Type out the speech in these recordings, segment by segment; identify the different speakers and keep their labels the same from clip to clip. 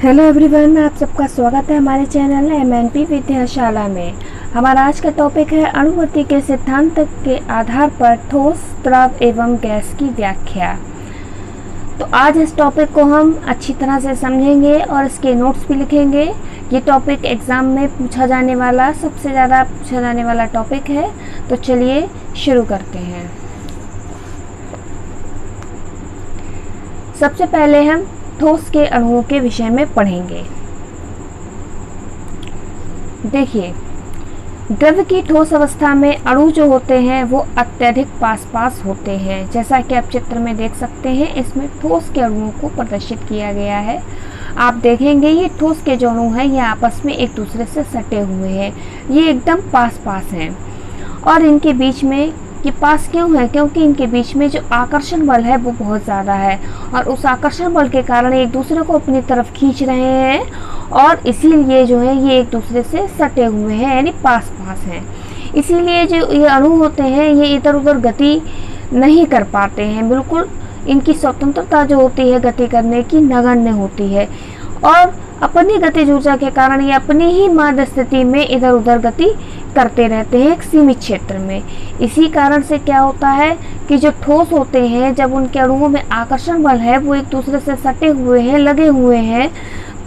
Speaker 1: Hello everyone, आप सबका स्वागत है हमारे चैनल MNP विद्याशाला में। हमारा आज का टॉपिक है अणुगति के सिद्धांत के आधार पर ठोस, द्रव एवं गैस की व्याख्या। तो आज इस टॉपिक को हम अच्छी तरह से समझेंगे और इसके नोट्स भी लिखेंगे। ये टॉपिक एग्ज़ाम में पूछा जाने वाला, सबसे ज़्यादा पूछा जाने वाला टॉपिक है। तो चलिए शुरू करते हैं। सबसे पहले हम ठोस के अणुओं के विषय में पढ़ेंगे। देखिए, द्रव की ठोस अवस्था में अणु जो होते हैं वो अत्यधिक पास होते हैं। जैसा कि आप चित्र में देख सकते हैं, इसमें ठोस के अणुओं को प्रदर्शित किया गया है। आप देखेंगे ये ठोस के जो अणु हैं ये आपस में एक दूसरे से सटे हुए हैं, ये एकदम पास हैं। और इनके बीच में ये पास क्यों है? क्योंकि इनके बीच में जो आकर्षण बल है वो बहुत ज़्यादा है और उस आकर्षण बल के कारण एक दूसरे को अपनी तरफ खींच रहे हैं और इसीलिए जो है ये एक दूसरे से सटे हुए हैं, यानी पास हैं। इसीलिए जो ये अणु होते हैं ये इधर उधर गति नहीं कर पाते हैं। बिल्कुल इनकी स्वतंत्रता जो होती है गति करने की नगण्य होती है और अपनी गतिज ऊर्जा के कारण ये अपनी ही माध्य स्थिति में इधर उधर गति करते रहते हैं एक सीमित क्षेत्र में। इसी कारण से क्या होता है कि जो ठोस होते हैं, जब उनके अणुओं में आकर्षण बल है वो एक दूसरे से सटे हुए हैं, लगे हुए हैं,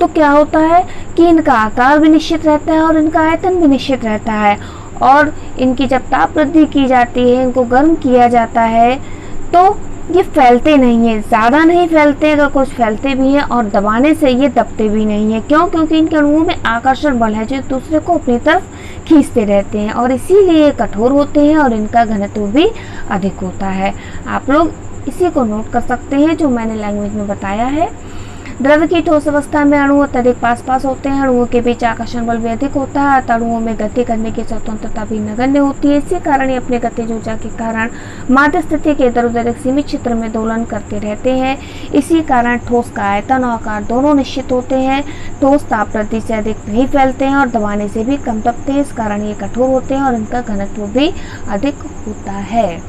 Speaker 1: तो क्या होता है कि इनका आकार भी निश्चित रहता है और इनका आयतन भी निश्चित रहता है। और इनकी जब ताप वृद्धि की जाती है, इनको गर्म किया जाता है, तो ये फैलते नहीं है, ज़्यादा नहीं फैलते। अगर कुछ फैलते भी हैं और दबाने से ये दबते भी नहीं है। क्यों? क्योंकि इनके अणुओं में आकर्षण बल है जो एक दूसरे को अपनी तरफ खींचते रहते हैं और इसीलिए कठोर होते हैं और इनका घनत्व भी अधिक होता है। आप लोग इसी को नोट कर सकते हैं जो मैंने लैंग्वेज में बताया है। द्रव की ठोस अवस्था में अणु अत्यधिक पास होते हैं, अणुओं के बीच आकर्षण बल भी अधिक होता है, अणुओं में गति करने की स्वतंत्रता भी नगण्य होती है। इसी कारण ये अपने गतिज ऊर्जा के कारण माध्य स्थिति के इधर उधर एक सीमित क्षेत्र में दोलन करते रहते हैं। इसी कारण ठोस का आयतन और आकार दोनों निश्चित होते हैं। ठोस ताप वृद्धि से अधिक नहीं फैलते हैं और दबाने से भी कम दबते हैं। इस कारण ये कठोर होते हैं और इनका घनत्व भी अधिक होता है।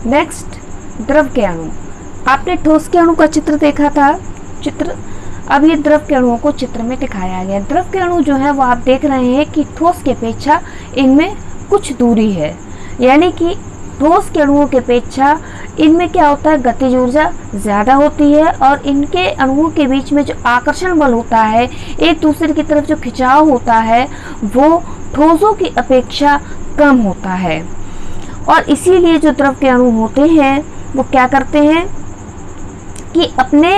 Speaker 1: नेक्स्ट, द्रव के अणु। आपने ठोस के अणु का चित्र देखा था। अब ये द्रव के अणुओं को चित्र में दिखाया गया। द्रव के अणु जो है वो आप देख रहे हैं कि ठोस के अपेक्षा इनमें कुछ दूरी है, यानी कि ठोस के अणुओं के अपेक्षा इनमें क्या होता है, गतिज ऊर्जा ज़्यादा होती है और इनके अणुओं के बीच में जो आकर्षण बल होता है, एक दूसरे की तरफ जो खिंचाव होता है, वो ठोसों की अपेक्षा कम होता है। और इसीलिए जो द्रव के अणु होते हैं वो क्या करते हैं कि अपने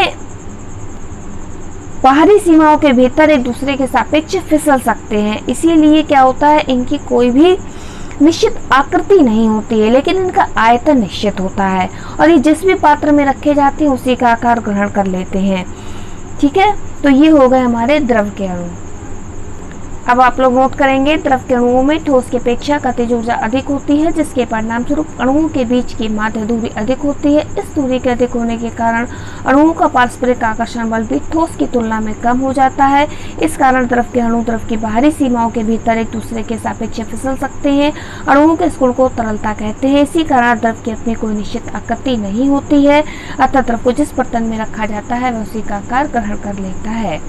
Speaker 1: बाहरी सीमाओं के भीतर एक दूसरे के सापेक्ष फिसल सकते हैं। इसीलिए क्या होता है, इनकी कोई भी निश्चित आकृति नहीं होती है, लेकिन इनका आयतन निश्चित होता है और ये जिस भी पात्र में रखे जाते हैं उसी का आकार ग्रहण कर लेते हैं। ठीक है, तो ये हो गए हमारे द्रव के अणु। अब आप लोग नोट करेंगे, द्रव के अणुओं में ठोस की अपेक्षा गतिज ऊर्जा अधिक होती है, जिसके परिणाम स्वरूप अणुओं के बीच की माध्य दूरी अधिक होती है। इस दूरी के अधिक होने के कारण अणुओं का पारस्परिक आकर्षण बल भी ठोस की तुलना में कम हो जाता है। इस कारण द्रव के अणु द्रव की बाहरी सीमाओं के भीतर एक दूसरे के सापेक्ष फिसल सकते हैं। अणुओं के इस गुण को तरलता कहते हैं। इसी कारण द्रव की अपनी कोई निश्चित आकृति नहीं होती है, अतः द्रव को जिस बर्तन में रखा जाता है वह उसी का आकार ग्रहण कर लेता है।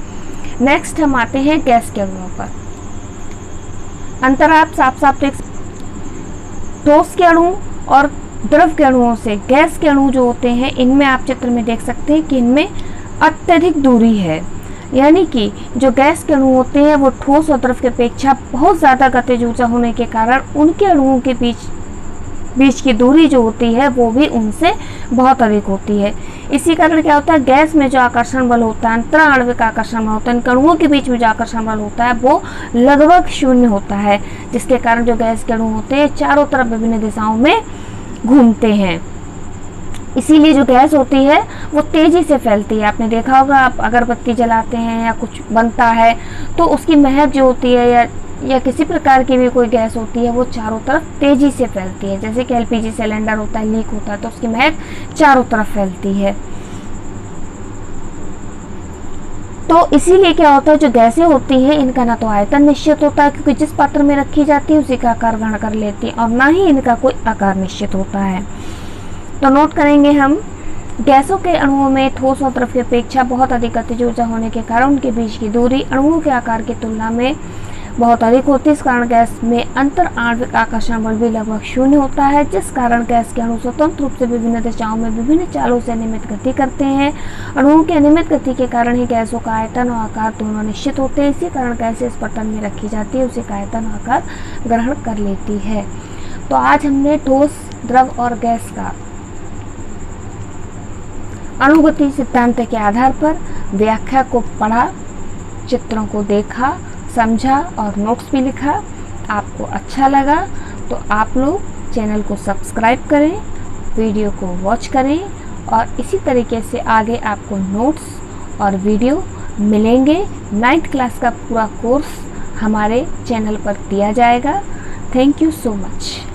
Speaker 1: नेक्स्ट हम आते हैं गैस के अणुओं पर। अंतर आप साफ देख, ठोस के अणु और द्रव के अणुओं से गैस के अणु जो होते हैं इनमें आप चित्र में देख सकते हैं कि इनमें अत्यधिक दूरी है, यानी कि जो गैस के अणु होते हैं वो ठोस और द्रव की अपेक्षा बहुत ज़्यादा गतिज ऊर्जा होने के कारण उनके अणुओं के बीच की दूरी जो होती है वो भी उनसे बहुत अधिक होती है। इसी कारण क्या होता है, गैस में जो आकर्षण बल होता है, अंतराण्विक आकर्षण बल होता है, इन अणुओं के बीच में जो आकर्षण बल होता है वो लगभग शून्य होता है, जिसके कारण जो गैस के अणु होते हैं चारों तरफ विभिन्न दिशाओं में घूमते हैं। इसीलिए जो गैस होती है वो तेजी से फैलती है। आपने देखा होगा, आप अगरबत्ती जलाते हैं या कुछ बनता है तो उसकी महक जो होती है या किसी प्रकार की भी कोई गैस होती है वो चारों तरफ तेजी से फैलती है। जैसे कि LPG सिलेंडर होता है, लीक होता है तो उसकी महक चारों तरफ फैलती है। तो इसीलिए क्या होता है, जो गैसें होती हैं इनका ना तो आयतन निश्चित होता है, क्योंकि जिस पात्र में रखी जाती है उसी का आकार ग्रहण कर लेती है, और ना ही इनका कोई आकार निश्चित होता है। तो नोट करेंगे हम गैसों के अणुओं में ठोस और द्रव की अपेक्षा बहुत अधिक गतिज ऊर्जा होने के कारण उनके बीच की दूरी अणुओं के आकार की तुलना में बहुत अधिक होती है। इस कारण गैस में अंतर आणविक आकर्षण बल भी लगभग शून्य होता है, जिस कारण गैस के अणु स्वतंत्र रूप से विभिन्न दिशाओं में विभिन्न चालों से अनियमित गति करते हैं। अणुओं की अनियमित गति के कारण ही गैसों का आयतन और आकार दोनों निश्चित होते हैं। इसी कारण गैस इस बर्तन में रखी जाती है, उसे आयतन और आकार ग्रहण कर लेती है। तो आज हमने ठोस, द्रव और गैस का अणुगति सिद्धांत के आधार पर व्याख्या को पढ़ा, चित्रों को देखा, समझा और नोट्स भी लिखा। आपको अच्छा लगा तो आप लोग चैनल को सब्सक्राइब करें, वीडियो को वॉच करें और इसी तरीके से आगे आपको नोट्स और वीडियो मिलेंगे। 9th क्लास का पूरा कोर्स हमारे चैनल पर दिया जाएगा। Thank you so much.